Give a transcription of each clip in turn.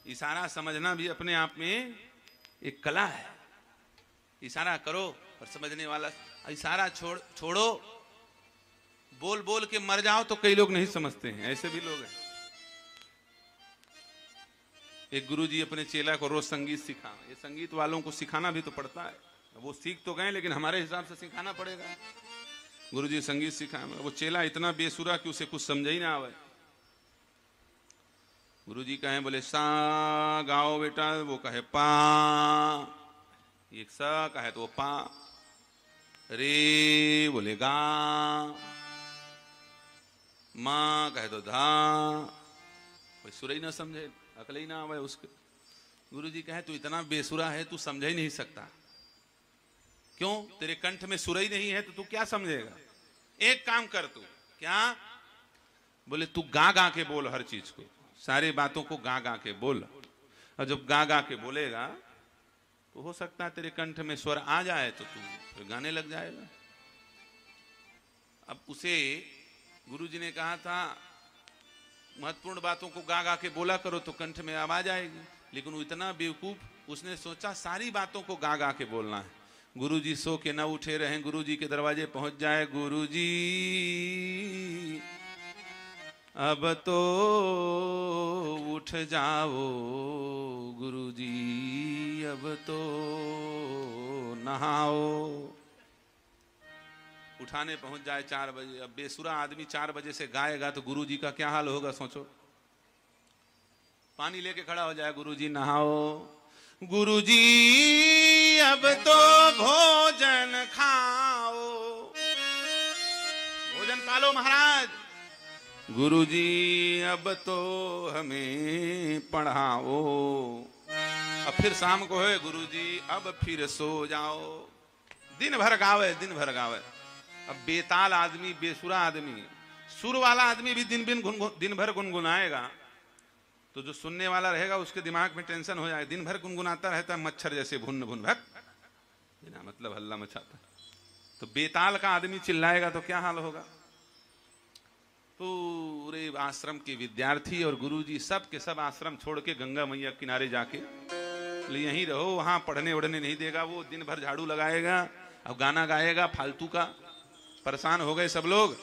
इशारा समझना भी अपने आप में एक कला है। इशारा करो और समझने वाला, इशारा छोड़ो, बोल बोल के मर जाओ तो कई लोग नहीं समझते हैं, ऐसे भी लोग हैं। एक गुरुजी अपने चेला को रोज संगीत सिखा, ये संगीत वालों को सिखाना भी तो पड़ता है, वो सीख तो गए लेकिन हमारे हिसाब से सिखाना पड़ेगा। गुरुजी संगीत सिखा, वो चेला इतना बेसुरा कि उसे कुछ समझ ही ना आवे। गुरुजी कहे बोले सा गाओ बेटा, वो कहे पा, एक सा कहे तो वो पा, रे बोले गा, मां कहे तो धा, कोई सुर ही ना समझे, अकल ही ना आवे उसके। गुरुजी कहे तू इतना बेसुरा है, तू समझ ही नहीं सकता। क्यों? तेरे कंठ में सुर ही नहीं है तो तू क्या समझेगा। एक काम कर, तू क्या बोले, तू गा गा के बोल हर चीज को, सारी बातों को गा गा के बोल, और जब गा गा के बोलेगा तो हो सकता है तेरे कंठ में स्वर आ जाए तो तू फिर गाने लग जाएगा। अब उसे गुरुजी ने कहा था महत्वपूर्ण बातों को गा गा के बोला करो तो कंठ में आवाज आएगी, लेकिन वो इतना बेवकूफ, उसने सोचा सारी बातों को गा गा के बोलना है। गुरुजी सो के न उठे रहे, गुरुजी के दरवाजे पहुंच जाए, गुरुजी अब तो उठ जाओ, गुरुजी अब तो नहाओ। उठाने पहुंच जाए 4 बजे। अब बेसुरा आदमी 4 बजे से गाएगा तो गुरुजी का क्या हाल होगा सोचो। पानी लेके खड़ा हो जाए, गुरुजी नहाओ, गुरुजी अब तो भोजन खाओ, भोजन पालो महाराज, गुरुजी अब तो हमें पढ़ाओ। अब फिर शाम को है, गुरुजी अब फिर सो जाओ। दिन भर गावे, दिन भर गावे। अब बेताल आदमी, बेसुरा आदमी, सुर वाला आदमी भी दिन भर गुनगुनाएगा तो जो सुनने वाला रहेगा उसके दिमाग में टेंशन हो जाएगा। दिन भर गुनगुनाता रहता है मच्छर जैसे, भुन भुन भक, बिना मतलब हल्ला मचाता। तो बेताल का आदमी चिल्लाएगा तो क्या हाल होगा। पूरे आश्रम के विद्यार्थी और गुरुजी सब के सब आश्रम छोड़ के गंगा मैया किनारे जाके यहीं रहो, वहां पढ़ने उड़ने नहीं देगा। वो दिन भर झाड़ू लगाएगा, अब गाना गाएगा फालतू का। परेशान हो गए सब लोग।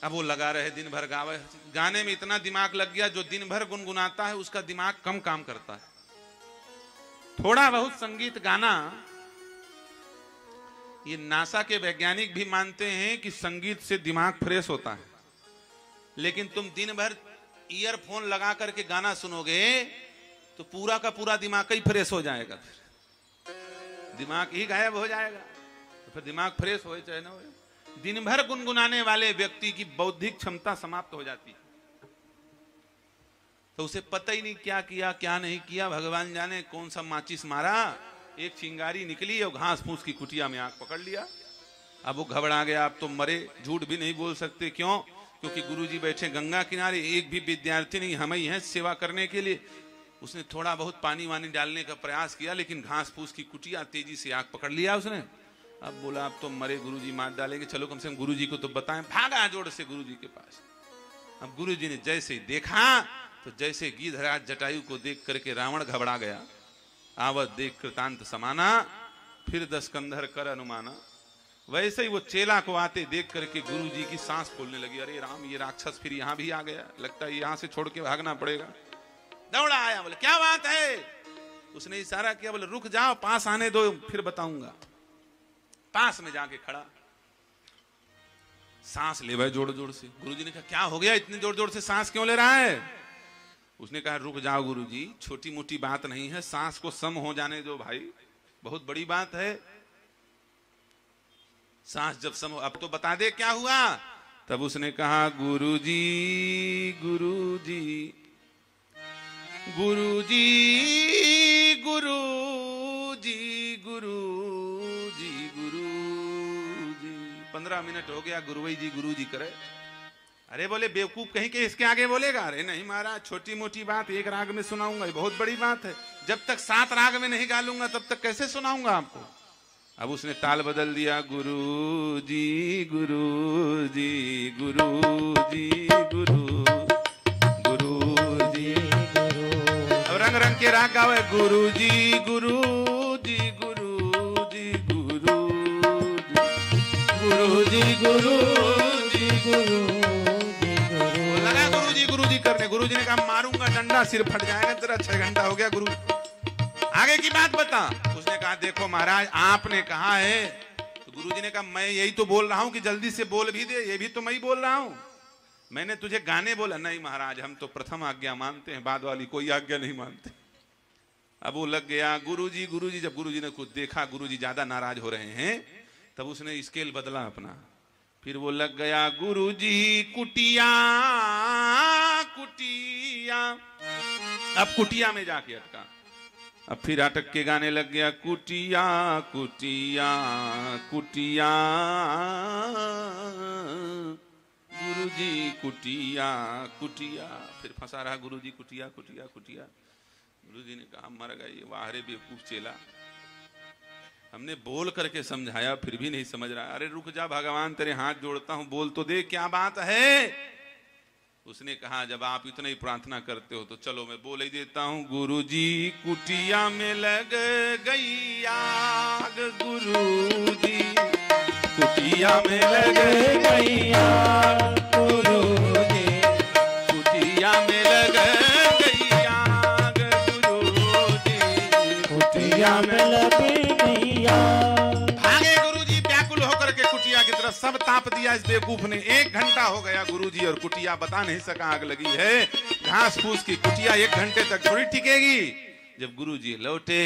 अब वो लगा रहे दिन भर गावे, गाने में इतना दिमाग लग गया, जो दिन भर गुनगुनाता है उसका दिमाग कम काम करता है। थोड़ा बहुत संगीत गाना, ये नासा के वैज्ञानिक भी मानते हैं कि संगीत से दिमाग फ्रेश होता है, लेकिन तुम दिन भर ईयरफोन लगा करके गाना सुनोगे तो पूरा का पूरा दिमाग ही फ्रेश हो जाएगा, फिर दिमाग ही गायब हो जाएगा। तो फिर दिमाग फ्रेश हो चाहे ना हो, दिन भर गुनगुनाने वाले व्यक्ति की बौद्धिक क्षमता समाप्त हो जाती है। तो उसे पता ही नहीं क्या किया क्या नहीं किया, भगवान जाने कौन सा माचिस मारा, एक चिंगारी निकली और घास फूस की कुटिया में आग पकड़ लिया। अब वो घबरा गया, अब तो मरे, झूठ भी नहीं बोल सकते। क्यों? क्योंकि गुरुजी बैठे गंगा किनारे, एक भी विद्यार्थी नहीं, हम ही हैं सेवा करने के लिए। उसने थोड़ा बहुत पानी वानी डालने का प्रयास किया, लेकिन घास फूस की कुटिया तेजी से आग पकड़ लिया उसने। अब बोला अब तो मरे, गुरुजी मार डालेंगे, चलो कम से कम गुरुजी को तो बताएं। भागा जोड़ से गुरुजी के पास। अब गुरुजी ने जैसे ही देखा तो जैसे गिद्धराज जटायु को देख करके रावण घबरा गया, आवत देख कृतांत समाना, फिर 10 कंधर कर अनुमाना, वैसे ही वो चेला को आते देख करके गुरुजी की सांस फूलने लगी। अरे राम, ये राक्षस फिर यहाँ भी आ गया, लगता है यहाँ से छोड़ के भागना पड़ेगा। दौड़ा आया, बोले क्या बात है। उसने इशारा किया, बोले रुक जाओ, पास आने दो फिर बताऊंगा। पास में जाके खड़ा, सांस ले भाई जोर जोर से। गुरुजी ने कहा क्या हो गया, इतनी जोर जोर से सांस क्यों ले रहा है। उसने कहा रुक जाओ गुरुजी, छोटी मोटी बात नहीं है, सांस को सम हो जाने दो भाई, बहुत बड़ी बात है। सांस जब सम, अब तो बता दे क्या हुआ। तब उसने कहा गुरुजी गुरुजी गुरुजी गुरुजी गुरुजी गुरुजी। 15 मिनट हो गया गुरुजी जी गुरुजी करे। अरे बोले बेवकूफ कहीं के, इसके आगे बोलेगा। अरे नहीं महाराज, छोटी मोटी बात एक राग में सुनाऊंगा, ये बहुत बड़ी बात है। जब तक 7 राग में नहीं गालूंगा तब तक कैसे सुनाऊंगा आपको। अब उसने ताल बदल दिया, गुरुजी गुरुजी गुरुजी गुरु गुरुजी गुरु। अब रंग रंग रंग के राग गावे, गुरु जी गुरु जी गुरु जी गुरु गुरु जी गुरु जी गुरु लगा गुरु जी करने। गुरु जी ने कहा मारूंगा डंडा, सिर फट जाएगा तेरा, 6 घंटा हो गया गुरु, आगे की बात बता। उसने कहा देखो महाराज आपने कहा है, तो गुरु जी ने कहा मैं यही तो बोल रहा हूं कि जल्दी से बोल भी दे, ये भी तो मैं ही बोल रहा हूं, मैंने तुझे गाने बोला। नहीं महाराज हम तो प्रथम आज्ञा मानते हैं, बाद वाली कोई आज्ञा नहीं मानते। अब वो लग गया गुरुजी गुरुजी। जब गुरुजी ने खुद देखा गुरुजी ज्यादा नाराज हो रहे हैं, तब उसने स्केल बदला अपना, फिर वो लग गया गुरुजी कुटिया कुटिया। अब कुटिया में जाके अटका, अब फिर अटक के गाने लग गया कुटिया कुटिया कुटिया गुरुजी कुटिया कुटिया। फिर फंसा रहा गुरुजी कुटिया कुटिया कुटिया। गुरुजी ने कहा मर गई, वाह रे बेवकूफ चेला, हमने बोल करके समझाया फिर भी नहीं समझ रहा। अरे रुक जा भगवान तेरे हाथ जोड़ता हूं, बोल तो दे क्या बात है। उसने कहा जब आप इतना ही प्रार्थना करते हो तो चलो मैं बोल ही देता हूं। गुरुजी कुटिया में लग गई आग, गुरुजी कुटिया में लग गई आग, गुरुजी कुटिया में लग गई आग, गुरुजी कुटिया में लग गई आग। भागे गुरुजी व्याकुल होकर के कुटिया की तरफ, सब ताप दिया इस बेवकूफ ने। 1 घंटा हो गया गुरुजी और कुटिया बता नहीं सका आग लगी है। घास फूस की कुटिया 1 घंटे तक थोड़ी टिकेगी। जब गुरुजी लौटे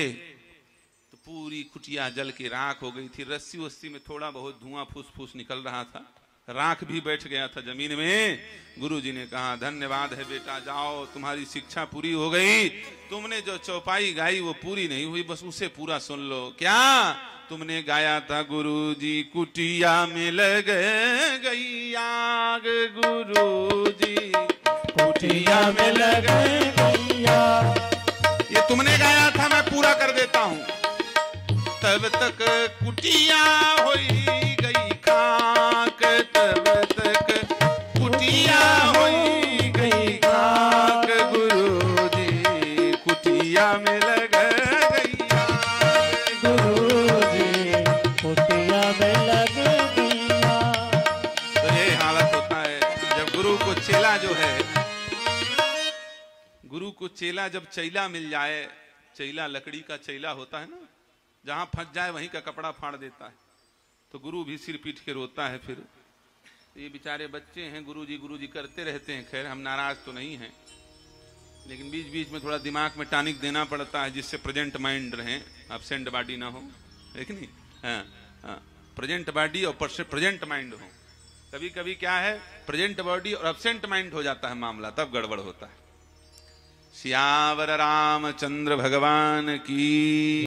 तो पूरी कुटिया जल के राख हो गई थी। रस्सी वस्सी में थोड़ा बहुत धुआं फूस फूस निकल रहा था, राख भी बैठ गया था जमीन में। गुरुजी ने कहा धन्यवाद है बेटा, जाओ तुम्हारी शिक्षा पूरी हो गई। तुमने जो चौपाई गाई वो पूरी नहीं हुई, बस उसे पूरा सुन लो। क्या तुमने गाया था गुरुजी कुटिया में लग गई आग, गुरुजी कुटिया में लग गई आग। ये तुमने गाया था, मैं पूरा कर देता हूं। तब तक कुटिया होई गई खाक, तब तक कुटिया होई गई खाक, गुरुजी कुटिया में लग गई आग, गुरुजी कुटिया में लग गई आग। तो ये हालत होता है जब गुरु को चेला जो है, गुरु को चेला जब चैला मिल जाए, चैला लकड़ी का चैला होता है ना, जहां फंस जाए वहीं का कपड़ा फाड़ देता है, तो गुरु भी सिर पीट के रोता है। फिर ये बेचारे बच्चे हैं गुरुजी करते रहते हैं। खैर हम नाराज तो नहीं हैं, लेकिन बीच बीच में थोड़ा दिमाग में टॉनिक देना पड़ता है जिससे प्रेजेंट माइंड रहे, एब्सेंट बॉडी ना हो, है कि नहीं। हाँ, प्रेजेंट बॉडी और प्रेजेंट माइंड हो। कभी कभी क्या है प्रेजेंट बॉडी और एब्सेंट माइंड हो जाता है मामला, तब गड़बड़ होता है। सियावर रामचंद्र भगवान की।